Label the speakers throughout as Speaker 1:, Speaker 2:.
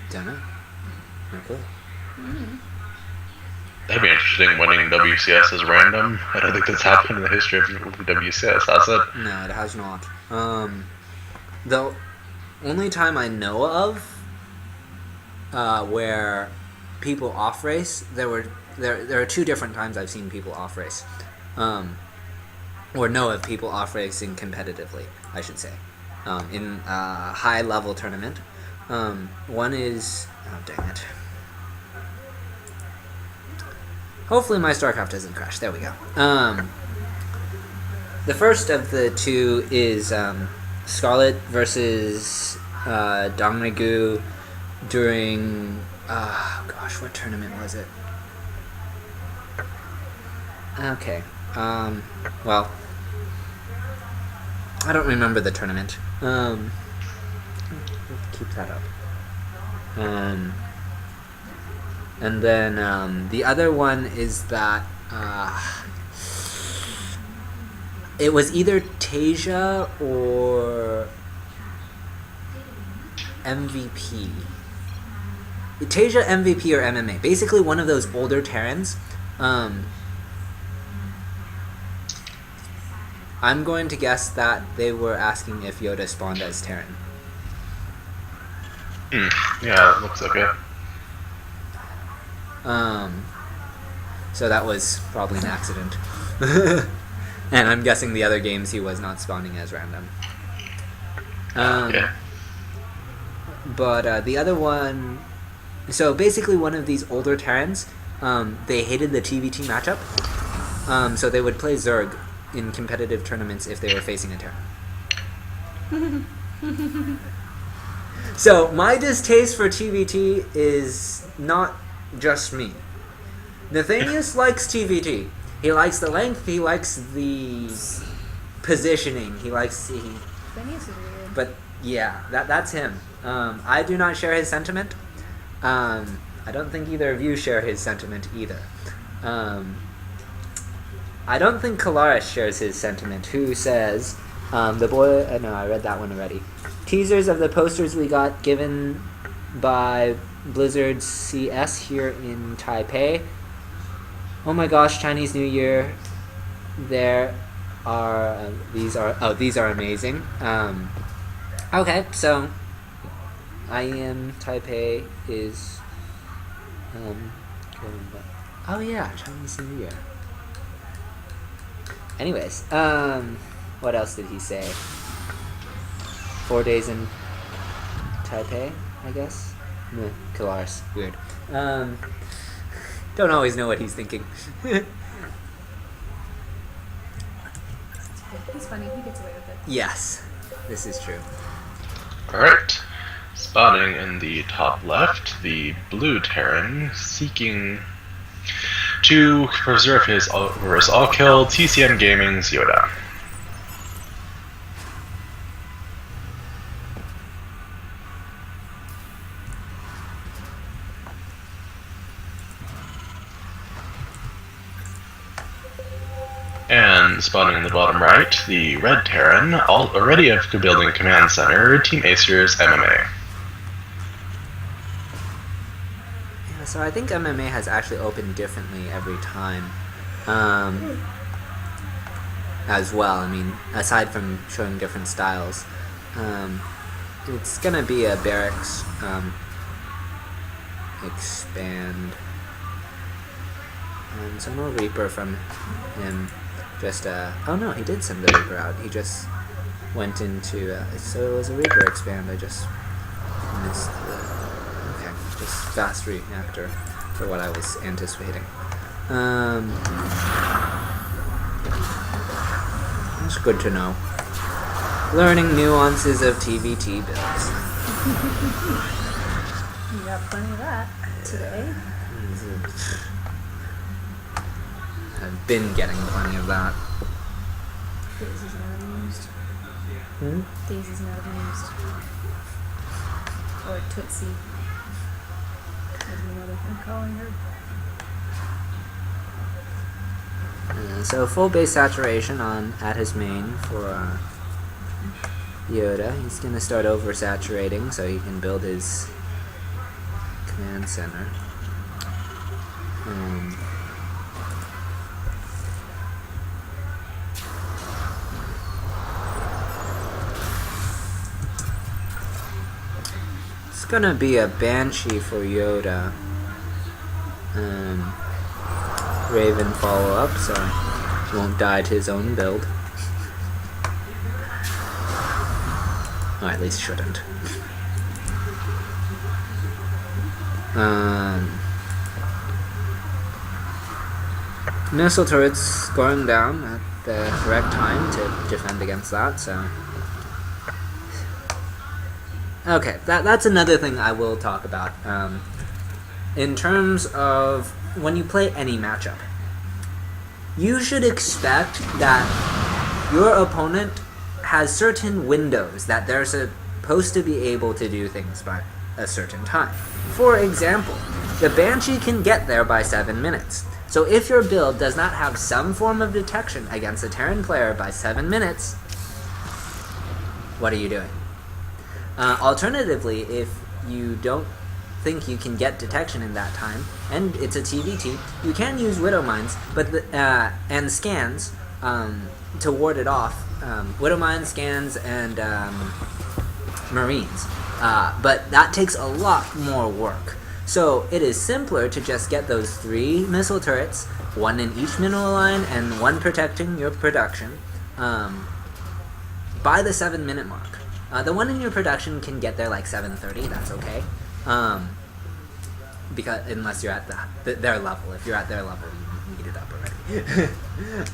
Speaker 1: Don't know. No clue.
Speaker 2: That'd be interesting, winning WCS as random. I don't think that's happened in the history of WCS, has it?
Speaker 1: No, it has not. The only time I know of where people off race, there are two different times I've seen people off race, or know of people off racing competitively, I should say, in a high level tournament. One is, oh dang it. Hopefully my StarCraft doesn't crash. There we go. The first of the two is Scarlet versus Dongrigu during... gosh, what tournament was it? Okay. Well, I don't remember the tournament. Keep that up. And then the other one is that it was either Tasia or MVP. Tasia, MVP, or MMA. Basically one of those older Terrans. I'm going to guess that they were asking if Yoda spawned as Terran.
Speaker 2: Yeah, it looks like it.
Speaker 1: So that was probably an accident. And I'm guessing the other games he was not spawning as random.
Speaker 2: Yeah.
Speaker 1: But the other one... So basically one of these older Terrans, they hated the TVT matchup. So they would play Zerg in competitive tournaments if they were facing a Terran. So my distaste for TVT is not just me. Nathanius likes TVT. He likes the length, he likes the positioning, he likes...
Speaker 3: Nathanius is weird.
Speaker 1: But yeah, that's him. I do not share his sentiment. I don't think either of you share his sentiment either. I don't think Kalaris shares his sentiment, who says, the boy... no, I read that one already. Teasers of the posters we got given by Blizzard CS here in Taipei. Oh my gosh, Chinese New Year. There are... these are amazing. Okay, so... IEM Taipei is... oh yeah, Chinese New Year. Anyways, what else did he say? 4 days in Taipei, I guess? Kalaris, weird. Don't always know what he's thinking.
Speaker 3: He's funny, he gets away with it.
Speaker 1: Yes, this is true.
Speaker 2: Alright. Spotting in the top left, the blue Terran seeking to preserve his all-kill TCM Gaming's Yoda. And spotting in the bottom right, the red Terran, already building a command center, Team Acer's MMA.
Speaker 1: Yeah, so I think MMA has actually opened differently every time. As well, I mean, aside from showing different styles. It's gonna be a barracks expand. Some more Reaper from him. Just, oh no, he did send the Reaper out. He just went into, so it was a Reaper expand. I just missed the, okay, just fast reactor for what I was anticipating. It's good to know. Learning nuances of TVT builds.
Speaker 3: You got plenty of that today.
Speaker 1: I've been getting plenty of that.
Speaker 3: Daisy's never been used. Daisy's never been used. Or Tootsie. As my mother been calling her.
Speaker 1: So full base saturation at his main for Yoda. He's gonna start oversaturating so he can build his command center. It's gonna be a Banshee for Yoda. Raven follow up, so he won't die to his own build. Or at least shouldn't. Missile turrets going down at the correct time to defend against that, so... Okay, that's another thing I will talk about. In terms of when you play any matchup, you should expect that your opponent has certain windows that they're supposed to be able to do things by a certain time. For example, the Banshee can get there by 7 minutes. So if your build does not have some form of detection against a Terran player by 7 minutes, what are you doing? Alternatively, if you don't think you can get detection in that time, and it's a TVT, you can use Widow Mines and scans to ward it off. Widow Mines, scans, and Marines. But that takes a lot more work. So it is simpler to just get those 3 missile turrets, 1 in each mineral line and 1 protecting your production, by the 7-minute mark. The 1 in your production can get there like 7:30, that's okay. Because unless you're at their level. If you're at their level, you need it up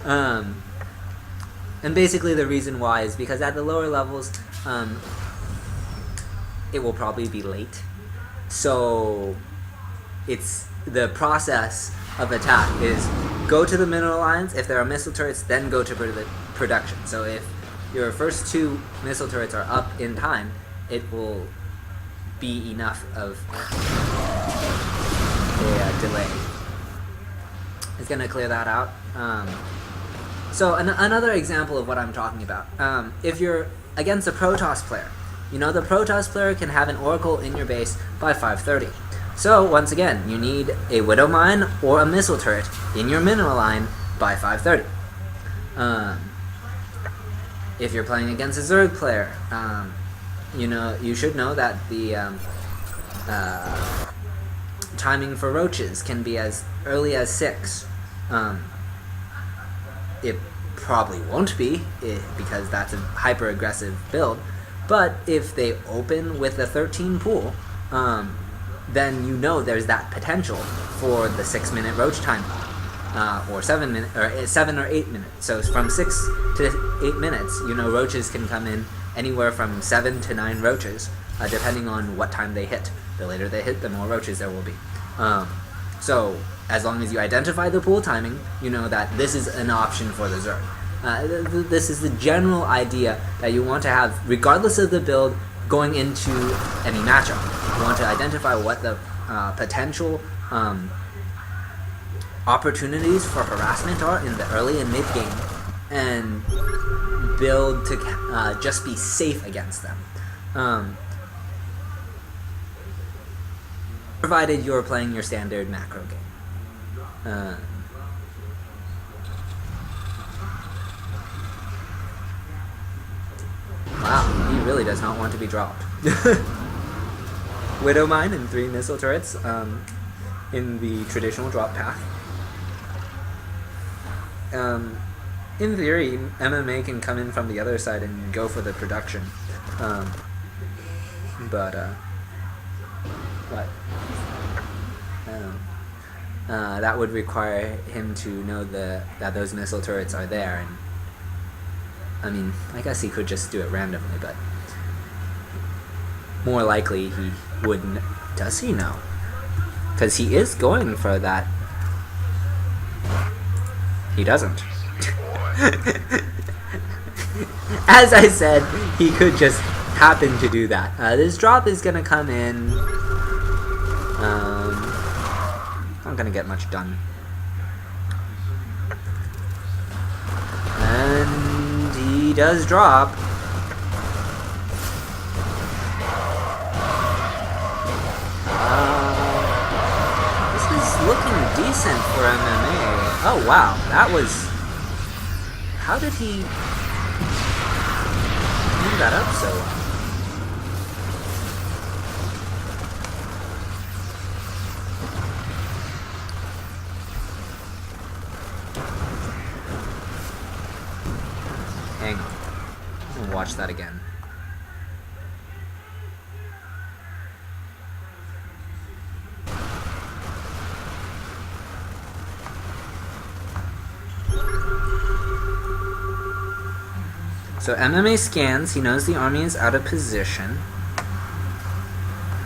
Speaker 1: already. And basically the reason why is because at the lower levels, it will probably be late. So it's the process of attack is go to the mineral lines. If there are missile turrets, then go to production. So if your first 2 missile turrets are up in time, it will be enough of a delay. It's going to clear that out. So another example of what I'm talking about. If you're against a Protoss player, you know the Protoss player can have an Oracle in your base by 5:30. So once again, you need a Widow Mine or a missile turret in your mineral line by 5:30. If you're playing against a Zerg player, you should know that the timing for roaches can be as early as 6. It probably won't be because that's a hyper aggressive build. But if they open with a 13 pool, then you know there's that potential for the 6-minute roach time, or 7 or 8 minutes. So from 6 to 8 minutes, roaches can come in anywhere from 7 to 9 roaches, depending on what time they hit. The later they hit, the more roaches there will be. So as long as you identify the pool timing, you know that this is an option for the Zerg. This is the general idea that you want to have, regardless of the build, going into any matchup. You want to identify what the potential opportunities for harassment are in the early and mid game, and build to just be safe against them. Provided you're playing your standard macro game. Wow, he really does not want to be dropped. Widow Mine and 3 missile turrets in the traditional drop path. In theory, MMA can come in from the other side and go for the production. But what? That would require him to know that those missile turrets are there, and I mean, I guess he could just do it randomly, but more likely he wouldn't. Does he know? Because he is going for that. He doesn't. As I said, he could just happen to do that. This drop is going to come in. Not going to get much done. And he does drop. looking decent for MMA. Oh wow, that was... How did he clean that up so well? Hang on. I'm gonna watch that again. So MMA scans, he knows the army is out of position.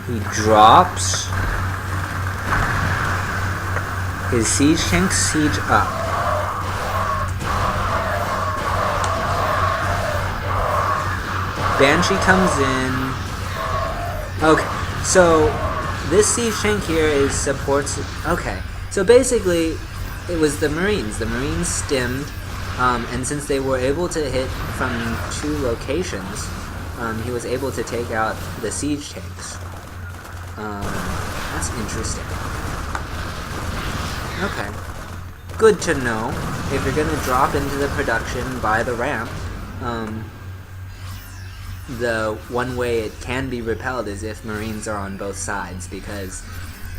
Speaker 1: He drops. His siege tanks siege up. Banshee comes in. Okay, so this siege tank here is supports... Okay, so basically it was the Marines. The Marines stemmed. And since they were able to hit from 2 locations, he was able to take out the siege tanks. That's interesting. Okay. Good to know. If you're going to drop into the production by the ramp, the one way it can be repelled is if Marines are on both sides, because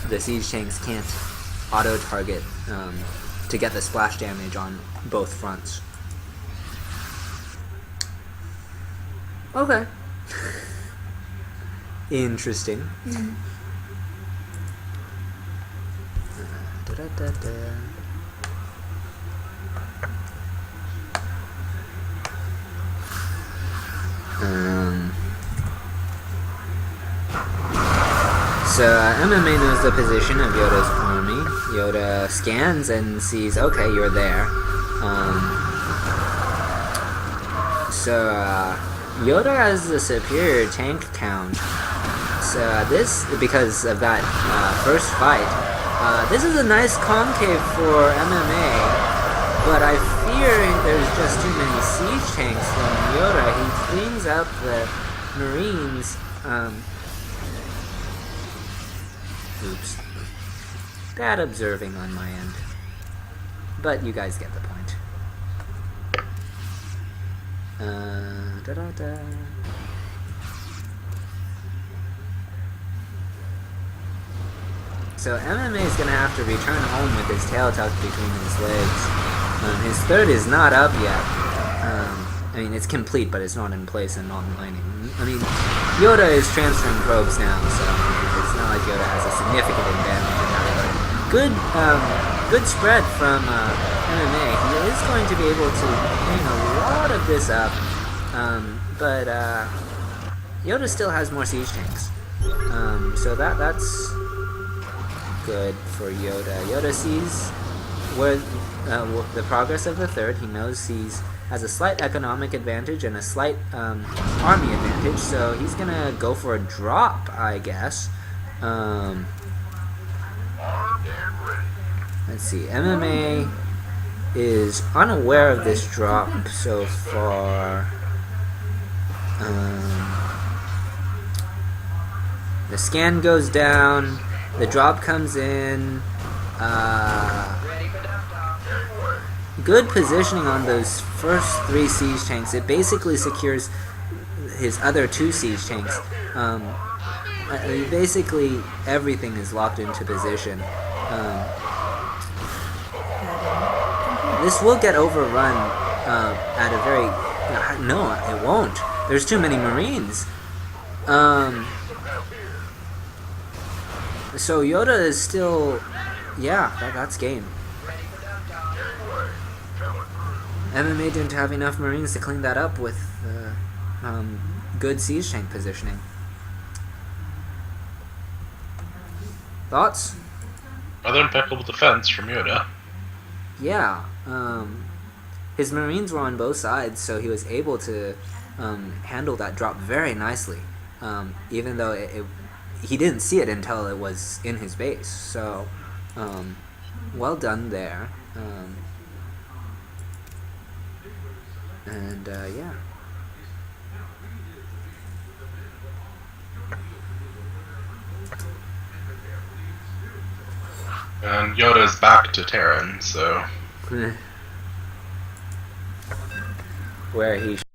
Speaker 1: the siege tanks can't auto-target to get the splash damage on both fronts. Okay. Interesting. So MMA knows the position of Yoda's army. Yoda scans and sees, okay, you're there. Yoda has the superior tank count. So this, because of that first fight, this is a nice concave for MMA, but I fear there's just too many siege tanks from Yoda. He cleans up the Marines. Oops. Bad observing on my end. But you guys get the point. So MMA is going to have to return home with his tail tucked between his legs. His third is not up yet. I mean, it's complete, but it's not in place and not mining. I mean, Yoda is transferring probes now, so it's not like Yoda has a significant advantage in that regard. Good spread from MMA. He is going to be able to hang a lot of this up, but Yoda still has more siege tanks. So that's good for Yoda. Yoda sees where the progress of the third. He knows he's has a slight economic advantage and a slight army advantage, so he's gonna go for a drop, I guess. Let's see. MMA is unaware of this drop so far. The scan goes down. The drop comes in. Good positioning on those first 3 siege tanks. It basically secures his other 2 siege tanks. Basically, everything is locked into position. This will get overrun at a very... No, it won't. There's too many Marines. So Yoda is still... Yeah, that's game. MMA didn't have enough Marines to clean that up with good siege tank positioning. Thoughts?
Speaker 2: Rather impeccable defense from Yoda.
Speaker 1: Yeah. His Marines were on both sides, so he was able to handle that drop very nicely. Even though he didn't see it until it was in his base. So, well done there. Yeah.
Speaker 2: And Yoda's back to Terran, so
Speaker 1: Where he